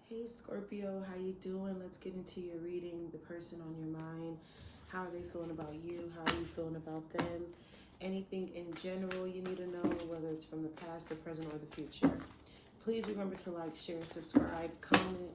Hey Scorpio, how you doing? Let's get into your reading. The person on your mind. How are they feeling about you? How are you feeling about them? Anything in general you need to know, whether it's from the past, the present, or the future. Please remember to like, share, subscribe, comment.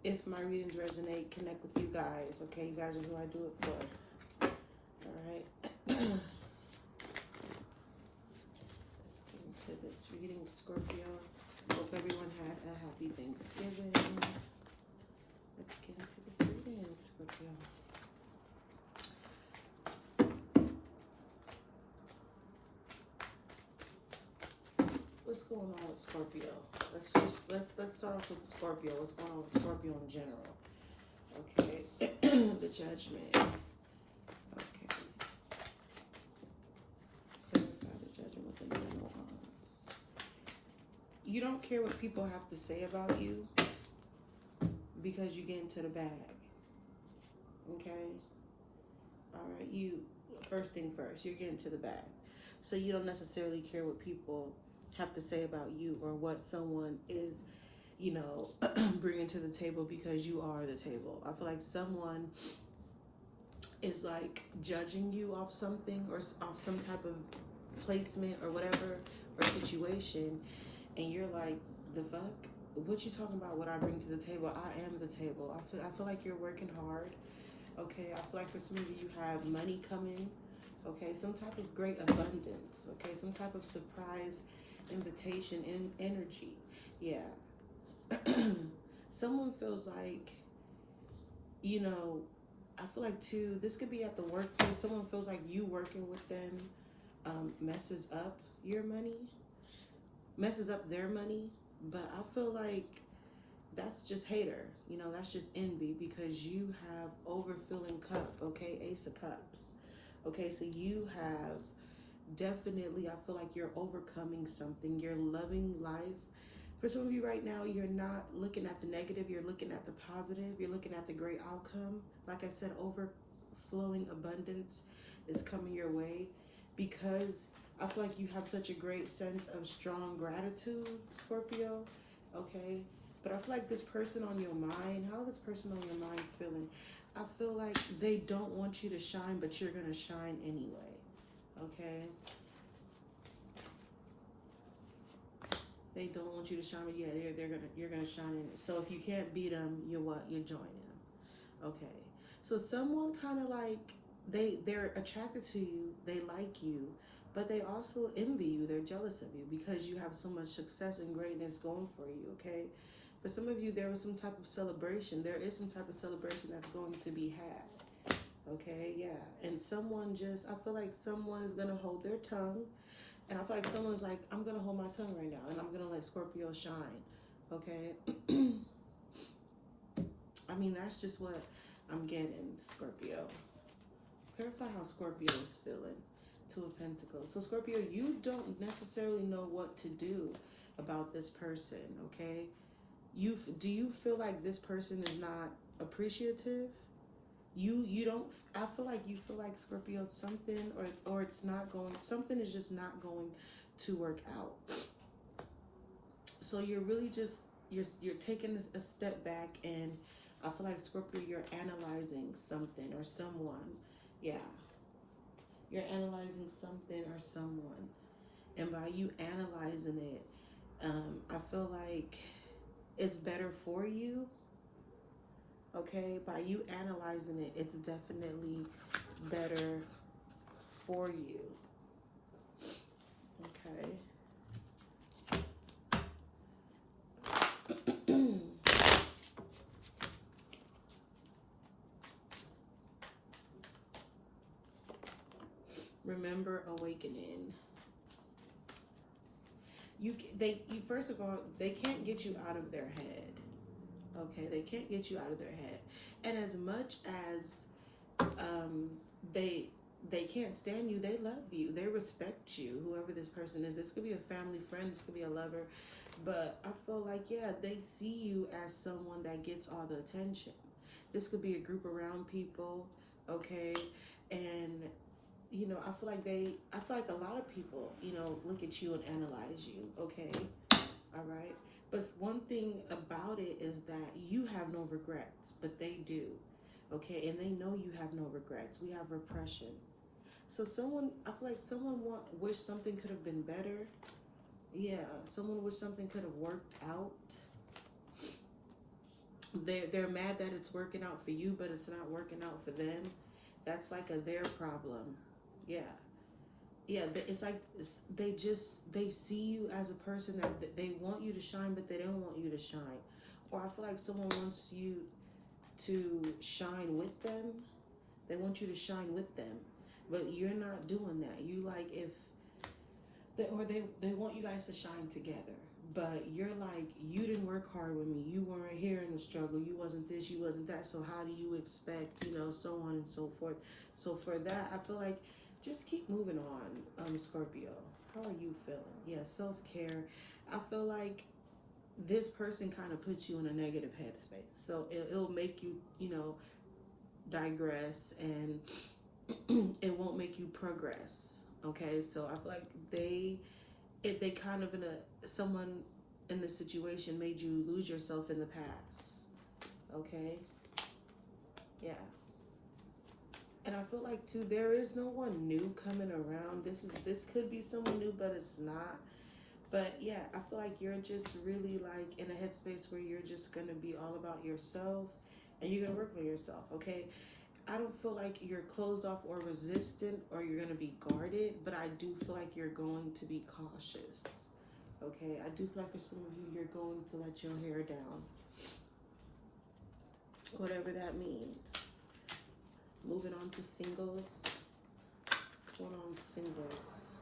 If my readings resonate, connect with you guys. Okay, you guys are who I do it for. All right. Let's get into this reading, Scorpio. Hope everyone had a happy Thanksgiving. Let's get into this reading, Scorpio. What's going on with Scorpio? Let's start off with Scorpio. What's going on with Scorpio in general? Okay, the Judgment. Okay, clarify the Judgment with the Nine of Wands. You don't care what people have to say about you because you get into the bag. Okay. All right. First thing first, you're getting to the bag. So you don't necessarily care what people have to say about you or what someone is, bringing to the table because you are the table. I feel like someone is like judging you off something or off some type of placement or whatever or situation. And you're like, the fuck? What you talking about? What I bring to the table? I am the table. I feel like you're working hard. Okay, I feel like for some of you have money coming. Okay, some type of great abundance. Okay, some type of surprise invitation in energy. Yeah. Someone feels like, I feel like too, this could be at the workplace. Someone feels like you working with them messes up your money, messes up their money. But I feel like that's just hater, that's just envy because you have overfilling cup, okay, Ace of Cups. Okay, so you have definitely, I feel like you're overcoming something. You're loving life. For some of you right now, you're not looking at the negative. You're looking at the positive. You're looking at the great outcome. Like I said, overflowing abundance is coming your way because I feel like you have such a great sense of strong gratitude, Scorpio. Okay, but I feel like this person on your mind, how is this person on your mind feeling? I feel like they don't want you to shine, but you're going to shine anyway. Okay? They don't want you to shine, but yeah, you're gonna shine in it. So if you can't beat them, you're what? You're joining them. Okay. So someone kind of like they're attracted to you, they like you, but they also envy you. They're jealous of you because you have so much success and greatness going for you. Okay. For some of you, there was some type of celebration. There is some type of celebration that's going to be had. Okay, yeah. And I feel like someone is going to hold their tongue. And I feel like someone's like, I'm going to hold my tongue right now. And I'm going to let Scorpio shine. Okay? I mean, that's just what I'm getting, Scorpio. Clarify how Scorpio is feeling. Two of Pentacles. So, Scorpio, you don't necessarily know what to do about this person, okay? Do you feel like this person is not appreciative? You don't, I feel like you feel like, Scorpio, something or it's not going, something is just not going to work out. So you're really just, you're taking a step back, and I feel like, Scorpio, you're analyzing something or someone. Yeah. You're analyzing something or someone. And by you analyzing it, I feel like it's better for you. Okay, by you analyzing it, it's definitely better for you. Okay. Remember awakening. First of all, they can't get you out of their head. Okay, they can't get you out of their head. And as much as they can't stand you, they love you, they respect you, whoever this person is. This could be a family friend, this could be a lover, but I feel like, yeah, they see you as someone that gets all the attention. This could be a group around people, okay? And I feel like a lot of people, look at you and analyze you, okay? All right. But one thing about it is that you have no regrets, but they do. Okay, and they know you have no regrets. We have repression. So I feel like someone wish something could have been better. Yeah, someone wish something could have worked out. They're mad that it's working out for you, but it's not working out for them. That's like their problem. Yeah. Yeah, it's like they see you as a person that they want you to shine, but they don't want you to shine. Or I feel like someone wants you to shine with them. They want you to shine with them, but you're not doing that. You like if they want you guys to shine together, but you're like, you didn't work hard with me. You weren't here in the struggle. You wasn't this. You wasn't that. So how do you expect? So on and so forth. So for that, I feel like just keep moving on, Scorpio. How are you feeling? Yeah, self-care. I feel like this person kind of puts you in a negative headspace. So it'll make you, digress, and it won't make you progress. Okay, so I feel like if they kind of someone in the situation made you lose yourself in the past. Okay, yeah. And I feel like too, there is no one new coming around. This could be someone new, but it's not. But yeah, I feel like you're just really like in a headspace where you're just gonna be all about yourself, and you're gonna work on yourself. Okay, I don't feel like you're closed off or resistant or you're gonna be guarded, but I do feel like you're going to be cautious. Okay, I do feel like for some of you, you're going to let your hair down, whatever that means. Moving on to singles. What's going on with singles?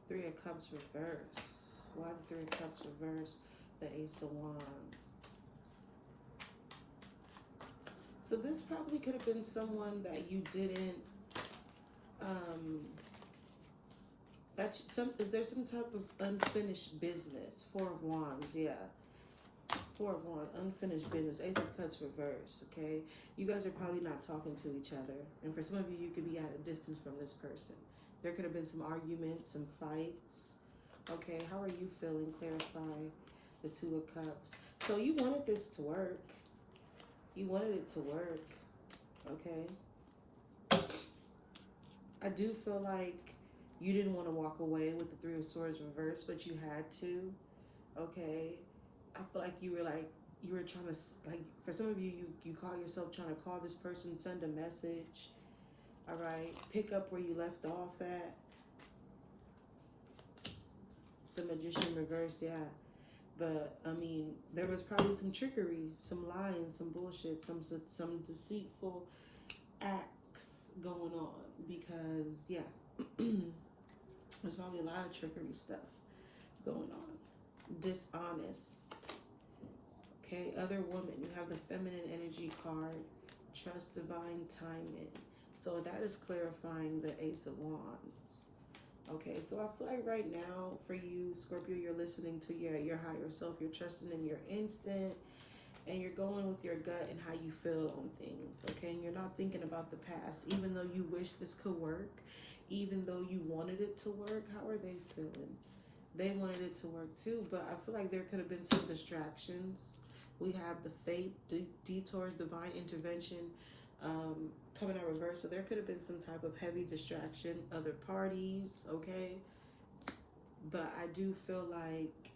Three of Cups reverse. Why the Three of Cups reverse? The Ace of Wands. So this probably could have been someone that you didn't. Is there some type of unfinished business? Four of Wands, yeah. Four of Wands, unfinished business. Ace of Cups reverse, okay? You guys are probably not talking to each other. And for some of you, you could be at a distance from this person. There could have been some arguments, some fights. Okay, how are you feeling? Clarify the Two of Cups. So you wanted this to work. You wanted it to work, okay? I do feel like you didn't want to walk away with the Three of Swords reversed, but you had to, okay? I feel like you were trying to, like, for some of you, you call yourself trying to call this person, send a message, all right? Pick up where you left off at. The Magician reverse, yeah. But, I mean, there was probably some trickery, some lying, some bullshit, some deceitful acts going on. Because, yeah, there's probably a lot of trickery stuff going on. Dishonest. Okay, other woman. You have the feminine energy card. Trust divine timing. So that is clarifying the Ace of Wands. Okay, so I feel like right now for you, Scorpio, you're listening to your higher self. You're trusting in your instinct, and you're going with your gut and how you feel on things. Okay, and you're not thinking about the past, even though you wish this could work, even though you wanted it to work. How are they feeling? They wanted it to work too, but I feel like there could have been some distractions. We have the fate, detours, divine intervention, coming out reverse. So there could have been some type of heavy distraction, other parties, okay? But I do feel like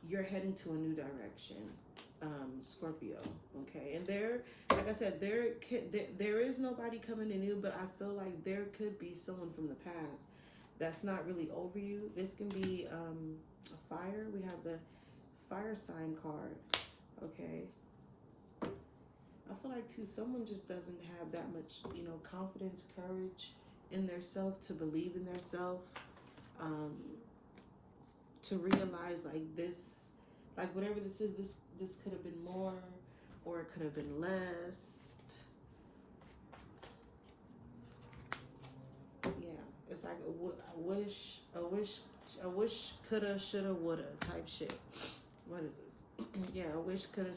you're heading to a new direction, Scorpio, okay? And there, like I said, there is nobody coming in new, but I feel like there could be someone from the past that's not really over you. This can be a fire. We have the fire sign card, okay? I feel like too, someone just doesn't have that much, confidence, courage in their self, to believe in their self, to realize like this, like whatever this is, this could have been more, or it could have been less. Yeah, it's like a wish, coulda, shoulda, woulda type shit. What is this? Yeah, a wish, coulda,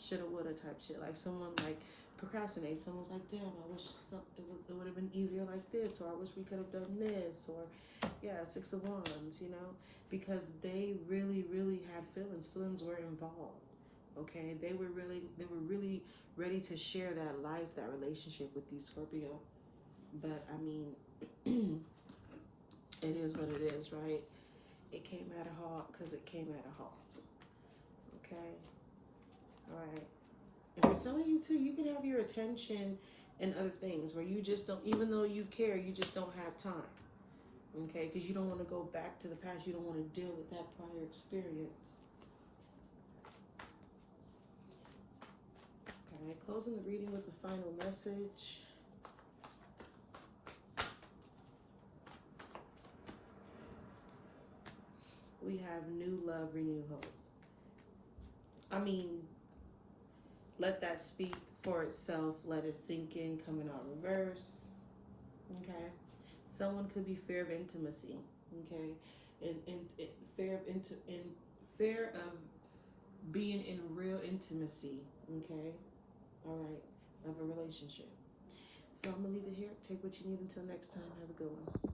shoulda, woulda type shit. Like someone like procrastinate. Someone's like, damn, I wish it would have been easier like this, or I wish we could have done this, or yeah, Six of Wands, you know, because they really, really had feelings. Feelings were involved. Okay, they were really ready to share that life, that relationship with you, Scorpio. But I mean, it is what it is, right? It came at a halt because it came at a halt. Okay, all right. And for some of you too, you can have your attention and other things where you just don't, even though you care, you just don't have time. Okay, because you don't want to go back to the past. You don't want to deal with that prior experience. Okay, closing the reading with the final message. We have new love, renew hope. I mean, let that speak for itself. Let it sink in, coming out reverse. Okay. Someone could be fear of intimacy. Okay. And fear of being in real intimacy. Okay. All right. Of a relationship. So I'm going to leave it here. Take what you need until next time. Have a good one.